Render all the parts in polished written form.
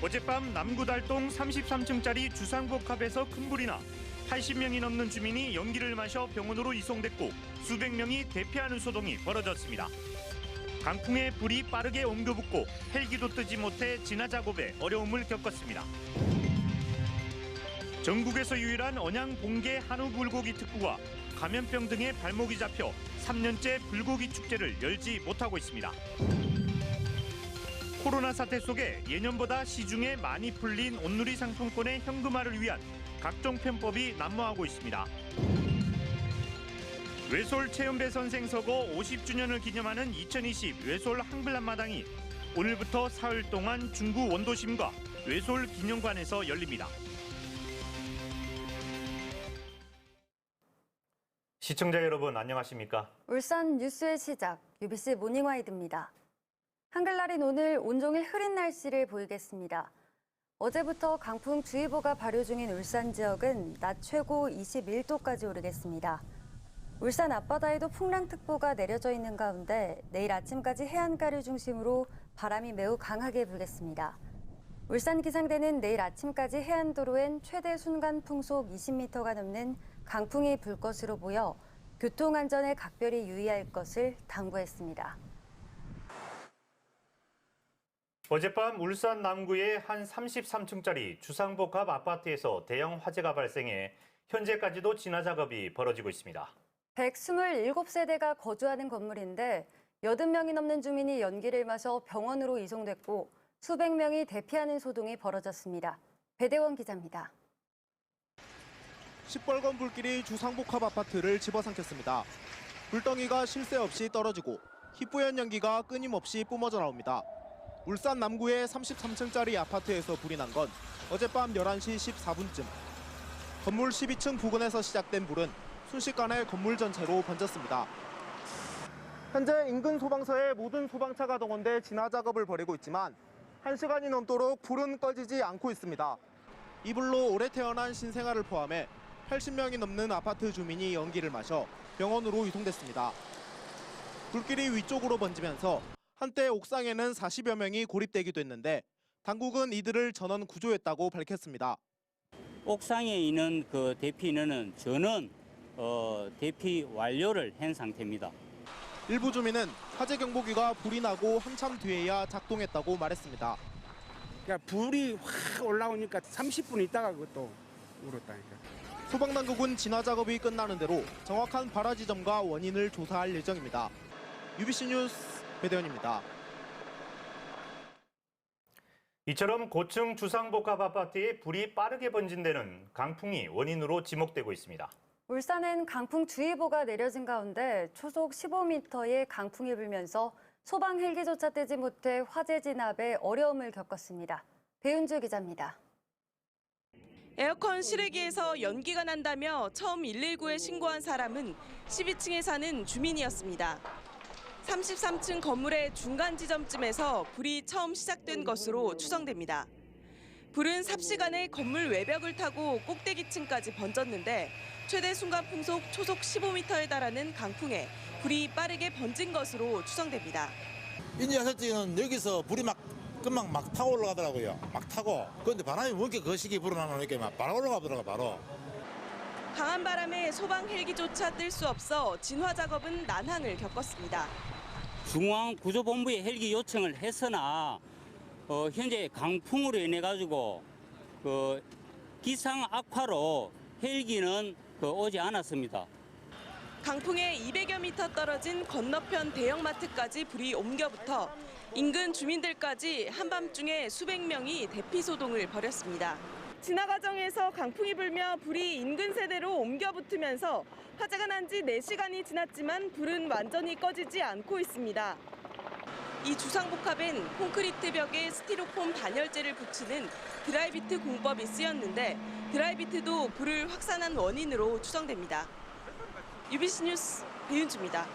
어젯밤 남구달동 33층짜리 주상복합에서 큰 불이 나 80명이 넘는 주민이 연기를 마셔 병원으로 이송됐고 수백 명이 대피하는 소동이 벌어졌습니다. 강풍에 불이 빠르게 옮겨붙고 헬기도 뜨지 못해 진화 작업에 어려움을 겪었습니다. 전국에서 유일한 언양 봉계 한우 불고기 특구가 감염병 등의 발목이 잡혀 3년째 불고기 축제를 열지 못하고 있습니다. 코로나 사태 속에 예년보다 시중에 많이 풀린 온누리 상품권의 현금화를 위한 각종 편법이 난무하고 있습니다. 외솔 최연배 선생 서거 50주년을 기념하는 2020 외솔 한글한마당이 오늘부터 사흘 동안 중구 원도심과 외솔 기념관에서 열립니다. 시청자 여러분 안녕하십니까? 울산 뉴스의 시작, UBC 모닝와이드입니다. 한글날인 오늘 온종일 흐린 날씨를 보이겠습니다. 어제부터 강풍주의보가 발효 중인 울산 지역은 낮 최고 21도까지 오르겠습니다. 울산 앞바다에도 풍랑특보가 내려져 있는 가운데 내일 아침까지 해안가를 중심으로 바람이 매우 강하게 불겠습니다. 울산 기상대는 내일 아침까지 해안도로엔 최대 순간 풍속 20m가 넘는 강풍이 불 것으로 보여 교통안전에 각별히 유의할 것을 당부했습니다. 어젯밤 울산 남구의 한 33층짜리 주상복합 아파트에서 대형 화재가 발생해 현재까지도 진화 작업이 벌어지고 있습니다. 127세대가 거주하는 건물인데 80명이 넘는 주민이 연기를 마셔 병원으로 이송됐고 수백 명이 대피하는 소동이 벌어졌습니다. 배대원 기자입니다. 시뻘건 불길이 주상복합 아파트를 집어삼켰습니다. 불덩이가 쉴 새 없이 떨어지고 희뿌연 연기가 끊임없이 뿜어져 나옵니다. 울산 남구의 33층짜리 아파트에서 불이 난 건 어젯밤 11시 14분쯤. 건물 12층 부근에서 시작된 불은 순식간에 건물 전체로 번졌습니다. 현재 인근 소방서에 모든 소방차가 동원돼 진화 작업을 벌이고 있지만 1시간이 넘도록 불은 꺼지지 않고 있습니다. 이 불로 올해 태어난 신생아를 포함해 80명이 넘는 아파트 주민이 연기를 마셔 병원으로 이송됐습니다. 불길이 위쪽으로 번지면서 한때 옥상에는 40여 명이 고립되기도 했는데 당국은 이들을 전원 구조했다고 밝혔습니다. 옥상에 있는 그 대피 인원은 저는 대피 완료를 한 상태입니다. 일부 주민은 화재 경보기가 불이 나고 한참 뒤에야 작동했다고 말했습니다. 그러니까 불이 확 올라오니까 30분 있다가 그것도 울었다니까. 소방당국은 진화 작업이 끝나는 대로 정확한 발화 지점과 원인을 조사할 예정입니다. UBC 뉴스 배대원입니다. 이처럼 고층 주상복합 아파트에 불이 빠르게 번진 데는 강풍이 원인으로 지목되고 있습니다. 울산엔 강풍주의보가 내려진 가운데 초속 15m의 강풍이 불면서 소방 헬기조차 떼지 못해 화재 진압에 어려움을 겪었습니다. 배은주 기자입니다. 에어컨 실외기에서 연기가 난다며 처음 119에 신고한 사람은 12층에 사는 주민이었습니다. 33층 건물의 중간 지점쯤에서 불이 처음 시작된 것으로 추정됩니다. 불은 삽시간에 건물 외벽을 타고 꼭대기층까지 번졌는데 최대 순간 풍속 초속 15m에 달하는 강풍에 불이 빠르게 번진 것으로 추정됩니다. 인지하셨지는 여기서 불이 금방 막 타고 올라가더라고요. 막 타고. 그런데 바람이 왜 이렇게 거시기 불어나면 이렇게 막 바로 올라가더라고요, 바로. 강한 바람에 소방 헬기조차 뜰 수 없어 진화 작업은 난항을 겪었습니다. 중앙구조본부에 헬기 요청을 했으나 현재 강풍으로 인해 가지고 기상 악화로 헬기는 오지 않았습니다. 강풍에 200여 미터 떨어진 건너편 대형마트까지 불이 옮겨붙어 인근 주민들까지 한밤중에 수백 명이 대피 소동을 벌였습니다. 진화 과정에서 강풍이 불며 불이 인근 세대로 옮겨붙으면서 화재가 난 지 4시간이 지났지만 불은 완전히 꺼지지 않고 있습니다. 이 주상복합엔 콘크리트 벽에 스티로폼 단열재를 붙이는 드라이비트 공법이 쓰였는데 드라이비트도 불을 확산한 원인으로 추정됩니다. UBC 뉴스 배윤주입니다.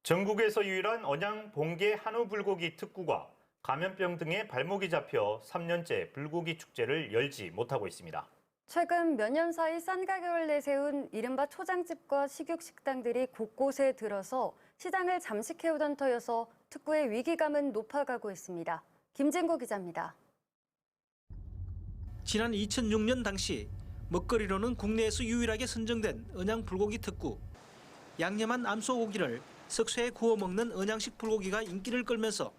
전국에서 유일한 언양 봉계 한우 불고기 특구가 감염병 등의 발목이 잡혀 3년째 불고기 축제를 열지 못하고 있습니다. 최근 몇 년 사이 싼 가격을 내세운 이른바 초장집과 식육식당들이 곳곳에 들어서 시장을 잠식해오던 터여서 특구의 위기감은 높아가고 있습니다. 김진구 기자입니다. 지난 2006년 당시 먹거리로는 국내에서 유일하게 선정된 언양 불고기 특구. 양념한 암소고기를 석쇠에 구워 먹는 언양식 불고기가 인기를 끌면서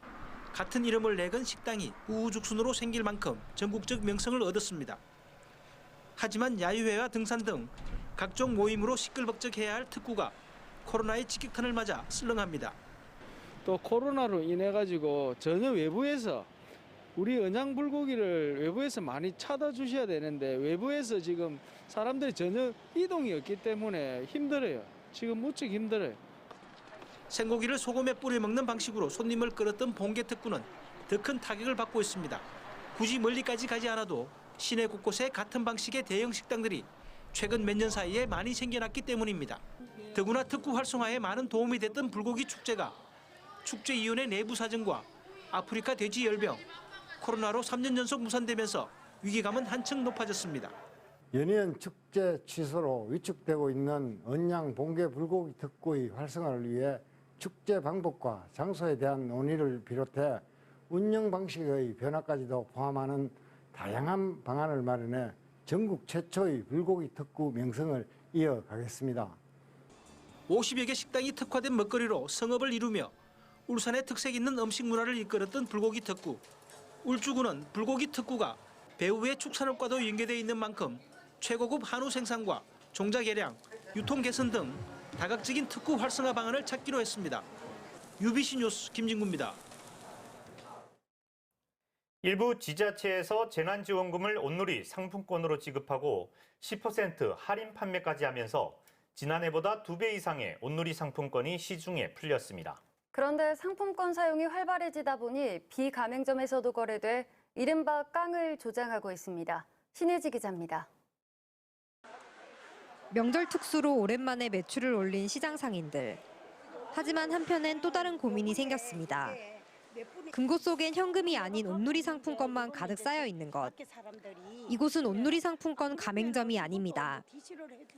같은 이름을 내건 식당이 우후죽순으로 생길 만큼 전국적 명성을 얻었습니다. 하지만 야유회와 등산 등 각종 모임으로 시끌벅적해야 할 특구가 코로나의 직격탄을 맞아 쓸렁합니다. 또 코로나로 인해 가지고 전혀 외부에서 우리 언양 불고기를 외부에서 많이 찾아주셔야 되는데 외부에서 지금 사람들이 전혀 이동이 없기 때문에 힘들어요. 지금 무척 힘들어요. 생고기를 소금에 뿌려 먹는 방식으로 손님을 끌었던 봉개 특구는 더 큰 타격을 받고 있습니다. 굳이 멀리까지 가지 않아도 시내 곳곳에 같은 방식의 대형 식당들이 최근 몇 년 사이에 많이 생겨났기 때문입니다. 더구나 특구 활성화에 많은 도움이 됐던 불고기 축제가 축제위원회 내부 사정과 아프리카 돼지 열병, 코로나로 3년 연속 무산되면서 위기감은 한층 높아졌습니다. 연이은 축제 취소로 위축되고 있는 언양 봉개 불고기 특구의 활성화를 위해 축제 방법과 장소에 대한 논의를 비롯해 운영 방식의 변화까지도 포함하는 다양한 방안을 마련해 전국 최초의 불고기 특구 명성을 이어가겠습니다. 50여 개 식당이 특화된 먹거리로 성업을 이루며 울산의 특색 있는 음식 문화를 이끌었던 불고기 특구. 울주군은 불고기 특구가 배후의 축산업과도 연계되어 있는 만큼 최고급 한우 생산과 종자 개량, 유통 개선 등 다각적인 특구 활성화 방안을 찾기로 했습니다. UBC 뉴스 김진구입니다. 일부 지자체에서 재난지원금을 온누리 상품권으로 지급하고 10% 할인 판매까지 하면서 지난해보다 2배 이상의 온누리 상품권이 시중에 풀렸습니다. 그런데 상품권 사용이 활발해지다 보니 비가맹점에서도 거래돼 이른바 깡을 조장하고 있습니다. 신혜지 기자입니다. 명절 특수로 오랜만에 매출을 올린 시장 상인들. 하지만 한편엔 또 다른 고민이 생겼습니다. 금고 속엔 현금이 아닌 온누리 상품권만 가득 쌓여 있는 것. 이곳은 온누리 상품권 가맹점이 아닙니다.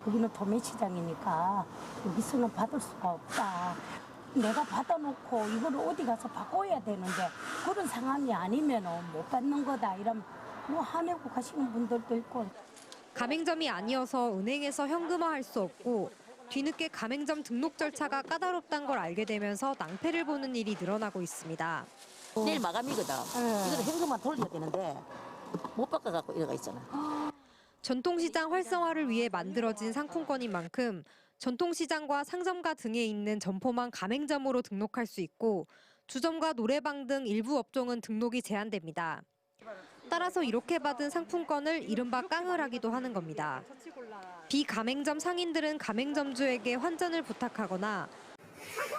여기는 도매시장이니까 여기서는 받을 수가 없다. 내가 받아놓고 이걸 어디 가서 바꿔야 되는데 그런 상황이 아니면 못 받는 거다. 이러면 뭐 화내고 가시는 분들도 있고. 가맹점이 아니어서 은행에서 현금화할 수 없고 뒤늦게 가맹점 등록 절차가 까다롭다는 걸 알게 되면서 낭패를 보는 일이 늘어나고 있습니다. 내일 마감이거든. 이걸 현금화 돌려야 되는데 못 바꿔갖고 이러가 있잖아. 전통시장 활성화를 위해 만들어진 상품권인 만큼 전통시장과 상점가 등에 있는 점포만 가맹점으로 등록할 수 있고 주점과 노래방 등 일부 업종은 등록이 제한됩니다. 따라서 이렇게 받은 상품권을 이른바 깡을 하기도 하는 겁니다. 비가맹점 상인들은 가맹점주에게 환전을 부탁하거나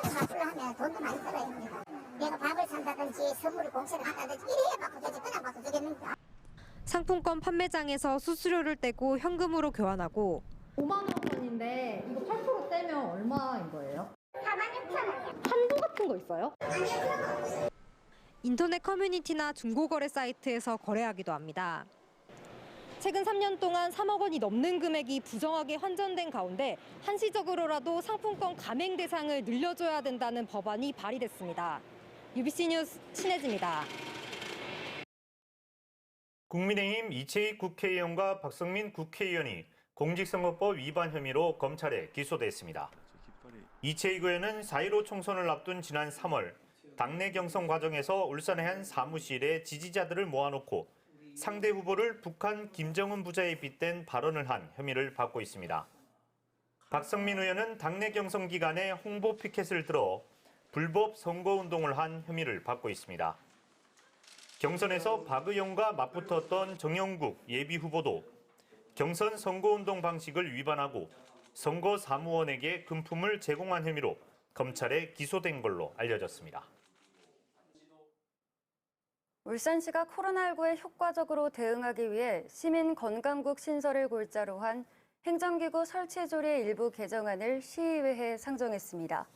마술을 하면 돈도 많이 들어요. 내가 밥을 산다든지 선물을 공세를 한다든지 이래야 받고 되지 그냥 받고 되겠는가. 상품권 판매장에서 수수료를 떼고 현금으로 교환하고 5만 원인데 이거 8% 떼면 얼마인 거예요? 46,000원. 한도 같은 거 있어요? 인터넷 커뮤니티나 중고거래 사이트에서 거래하기도 합니다. 최근 3년 동안 3억 원이 넘는 금액이 부정하게 환전된 가운데 한시적으로라도 상품권 가맹 대상을 늘려줘야 된다는 법안이 발의됐습니다. UBC 뉴스 신혜지입니다. 국민의힘 이채익 국회의원과 박성민 국회의원이 공직선거법 위반 혐의로 검찰에 기소됐습니다. 이채익 의원은 4.15 총선을 앞둔 지난 3월 당내 경선 과정에서 울산의 한 사무실에 지지자들을 모아놓고 상대 후보를 북한 김정은 부자에 빗댄 발언을 한 혐의를 받고 있습니다. 박성민 의원은 당내 경선 기간에 홍보 피켓을 들어 불법 선거운동을 한 혐의를 받고 있습니다. 경선에서 박 의원과 맞붙었던 정영국 예비후보도 경선 선거운동 방식을 위반하고 선거사무원에게 금품을 제공한 혐의로 검찰에 기소된 걸로 알려졌습니다. 울산시가 코로나19에 효과적으로 대응하기 위해 시민건강국 신설을 골자로 한 행정기구 설치조례 일부 개정안을 시의회에 상정했습니다.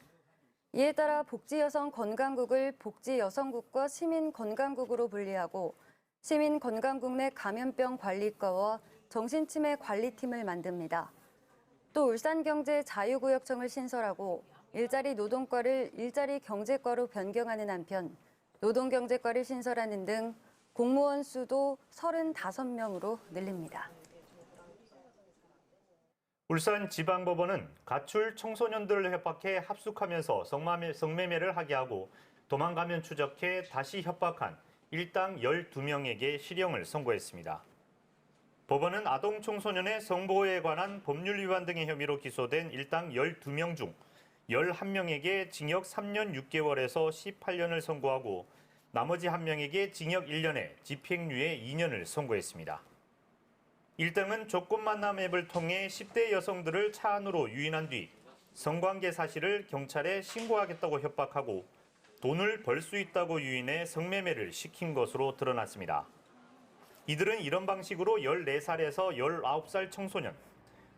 이에 따라 복지여성건강국을 복지여성국과 시민건강국으로 분리하고 시민건강국 내 감염병 관리과와 정신치매 관리팀을 만듭니다. 또 울산경제자유구역청을 신설하고 일자리 노동과를 일자리 경제과로 변경하는 한편 노동경제과를 신설하는 등 공무원 수도 35명으로 늘립니다. 울산지방법원은 가출 청소년들을 협박해 합숙하면서 성매매를 하게 하고 도망가면 추적해 다시 협박한 일당 12명에게 실형을 선고했습니다. 법원은 아동 청소년의 성보호에 관한 법률 위반 등의 혐의로 기소된 일당 12명 중 11명에게 징역 3년 6개월에서 18년을 선고하고 나머지 1명에게 징역 1년에 집행유예 2년을 선고했습니다. 1등은 조건 만남 앱을 통해 10대 여성들을 차 안으로 유인한 뒤 성관계 사실을 경찰에 신고하겠다고 협박하고 돈을 벌 수 있다고 유인해 성매매를 시킨 것으로 드러났습니다. 이들은 이런 방식으로 14살에서 19살 청소년,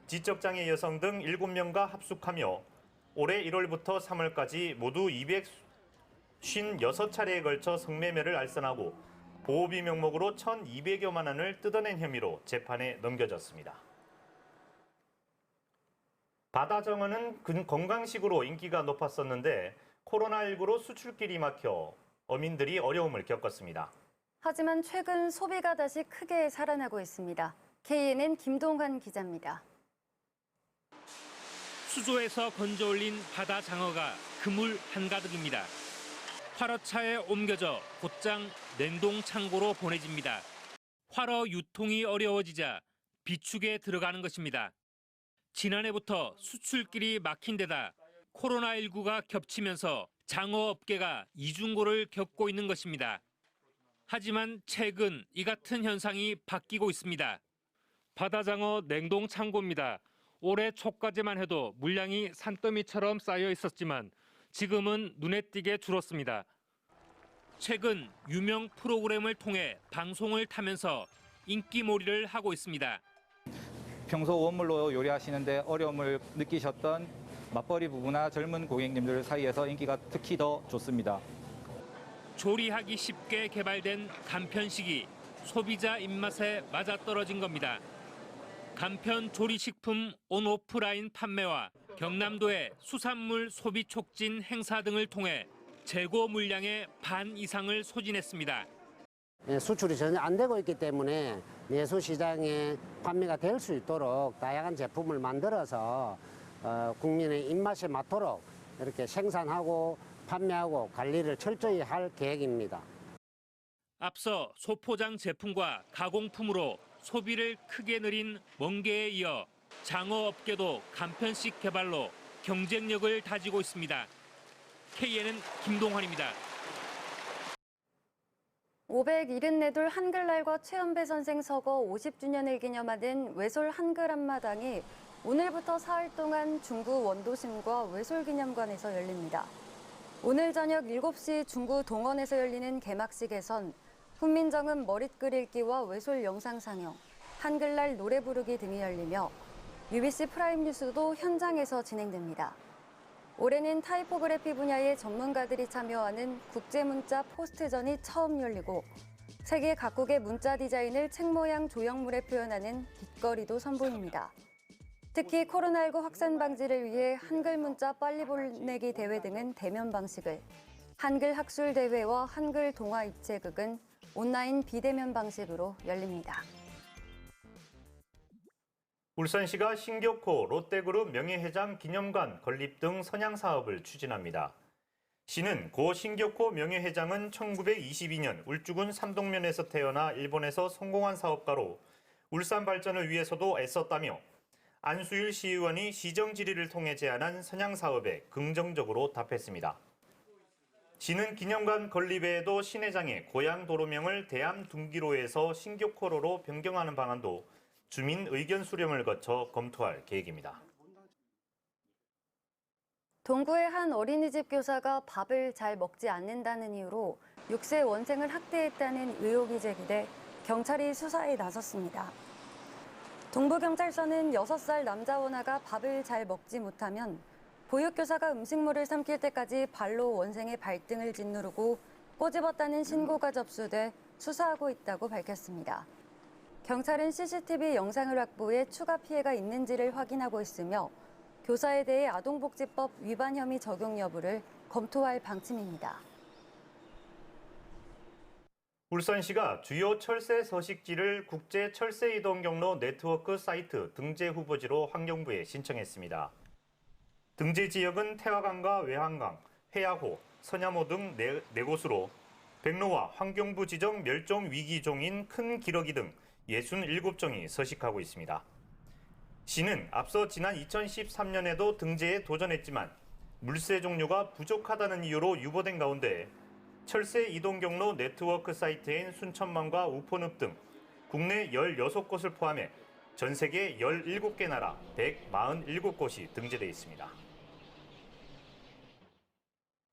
지적장애 여성 등 7명과 합숙하며 올해 1월부터 3월까지 모두 256차례에 걸쳐 성매매를 알선하고 보호비 명목으로 1,200여만 원을 뜯어낸 혐의로 재판에 넘겨졌습니다. 바다정어는 건강식으로 인기가 높았었는데 코로나19로 수출길이 막혀 어민들이 어려움을 겪었습니다. 하지만 최근 소비가 다시 크게 살아나고 있습니다. KNN 김동환 기자입니다. 수조에서 건져 올린 바다 장어가 그물 한가득입니다. 활어차에 옮겨져 곧장 냉동 창고로 보내집니다. 활어 유통이 어려워지자 비축에 들어가는 것입니다. 지난해부터 수출길이 막힌 데다 코로나19가 겹치면서 장어업계가 이중고를 겪고 있는 것입니다. 하지만 최근 이 같은 현상이 바뀌고 있습니다. 바다장어 냉동 창고입니다. 올해 초까지만 해도 물량이 산더미처럼 쌓여 있었지만 지금은 눈에 띄게 줄었습니다. 최근 유명 프로그램을 통해 방송을 타면서 인기몰이를 하고 있습니다. 평소 원물로 요리하시는데 어려움을 느끼셨던 맞벌이 부부나 젊은 고객님들 사이에서 인기가 특히 더 좋습니다. 조리하기 쉽게 개발된 간편식이 소비자 입맛에 맞아떨어진 겁니다. 간편 조리식품 온오프라인 판매와 경남도의 수산물 소비 촉진 행사 등을 통해 재고 물량의 반 이상을 소진했습니다. 수출이 전혀 안 되고 있기 때문에 내수 시장에 판매가 될 수 있도록 다양한 제품을 만들어서 국민의 입맛에 맞도록 이렇게 생산하고 판매하고 관리를 철저히 할 계획입니다. 앞서 소포장 제품과 가공품으로 소비를 크게 늘린 멍게에 이어 장어업계도 간편식 개발로 경쟁력을 다지고 있습니다. KNN 김동환입니다. 574돌 한글날과 최연배 선생 서거 50주년을 기념하는 외솔 한글 앞마당이 오늘부터 사흘 동안 중구 원도심과 외솔기념관에서 열립니다. 오늘 저녁 7시 중구 동원에서 열리는 개막식에선 훈민정음 머릿글 읽기와 외솔 영상 상영, 한글날 노래 부르기 등이 열리며 UBC 프라임 뉴스도 현장에서 진행됩니다. 올해는 타이포그래피 분야의 전문가들이 참여하는 국제문자 포스트전이 처음 열리고 세계 각국의 문자 디자인을 책 모양 조형물에 표현하는 빛거리도 선보입니다. 특히 코로나19 확산 방지를 위해 한글 문자 빨리 보내기 대회 등은 대면 방식을, 한글 학술 대회와 한글 동화 입체극은 온라인 비대면 방식으로 열립니다. 울산시가 신격호 롯데그룹 명예회장 기념관 건립 등 선양 사업을 추진합니다. 시는 고 신격호 명예회장은 1922년 울주군 삼동면에서 태어나 일본에서 성공한 사업가로 울산 발전을 위해서도 애썼다며 안수일 시의원이 시정 질의를 통해 제안한 선양 사업에 긍정적으로 답했습니다. 시는 기념관 건립 외에도 신회장의 고향 도로명을 대암둔기로에서 신격호로로 변경하는 방안도 주민 의견 수렴을 거쳐 검토할 계획입니다. 동구의 한 어린이집 교사가 밥을 잘 먹지 않는다는 이유로 6세 원생을 학대했다는 의혹이 제기돼 경찰이 수사에 나섰습니다. 동부경찰서는 6살 남자 원아가 밥을 잘 먹지 못하면 보육교사가 음식물을 삼킬 때까지 발로 원생의 발등을 짓누르고 꼬집었다는 신고가 접수돼 수사하고 있다고 밝혔습니다. 경찰은 CCTV 영상을 확보해 추가 피해가 있는지를 확인하고 있으며 교사에 대해 아동복지법 위반 혐의 적용 여부를 검토할 방침입니다. 울산시가 주요 철새 서식지를 국제 철새 이동 경로 네트워크 사이트 등재 후보지로 환경부에 신청했습니다. 등재 지역은 태화강과 외환강, 회야호, 서냐모 등 네 곳으로 백로와 환경부 지정 멸종 위기종인 큰 기러기 등 67종이 서식하고 있습니다. 시는 앞서 지난 2013년에도 등재에 도전했지만 물새 종류가 부족하다는 이유로 유보된 가운데 철새 이동 경로 네트워크 사이트인 순천만과 우포늪 등 국내 16곳을 포함해 전 세계 17개 나라 147곳이 등재돼 있습니다.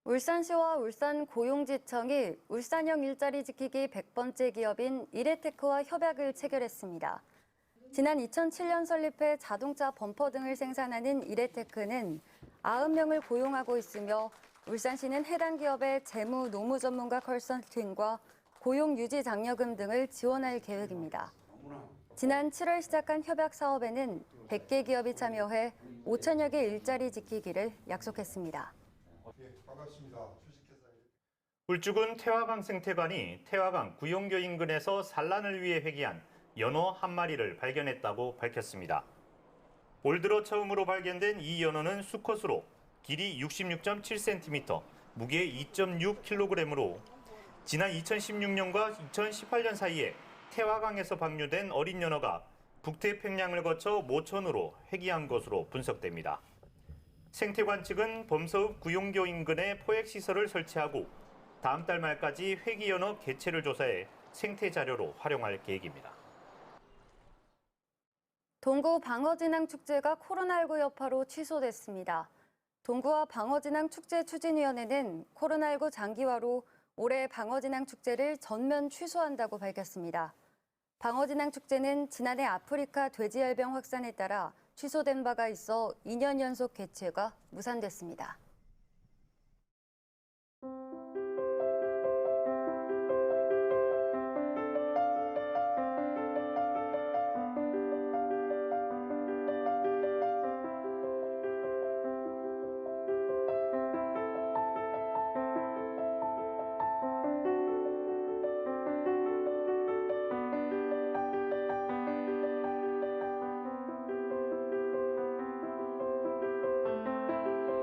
울산시와 울산고용지청이 울산형 일자리 지키기 100번째 기업인 이레테크와 협약을 체결했습니다. 지난 2007년 설립해 자동차 범퍼 등을 생산하는 이레테크는 90명을 고용하고 있으며 울산시는 해당 기업의 재무, 노무 전문가 컨설팅과 고용 유지 장려금 등을 지원할 계획입니다. 지난 7월 시작한 협약 사업에는 100개 기업이 참여해 5천여 개 일자리 지키기를 약속했습니다. 울주군 태화강 생태관이 태화강 구용교 인근에서 산란을 위해 회귀한 연어 한 마리를 발견했다고 밝혔습니다. 올 들어 처음으로 발견된 이 연어는 수컷으로 길이 66.7cm, 무게 2.6kg으로 지난 2016년과 2018년 사이에 태화강에서 방류된 어린 연어가 북태평양을 거쳐 모천으로 회귀한 것으로 분석됩니다. 생태관 측은 범서읍 구용교 인근에 포획시설을 설치하고 다음 달 말까지 회귀 연어 개체를 조사해 생태 자료로 활용할 계획입니다. 동구 방어진앙축제가 코로나19 여파로 취소됐습니다. 동구와 방어진앙축제추진위원회는 코로나19 장기화로 올해 방어진앙축제를 전면 취소한다고 밝혔습니다. 방어진앙축제는 지난해 아프리카 돼지열병 확산에 따라 취소된 바가 있어 2년 연속 개최가 무산됐습니다.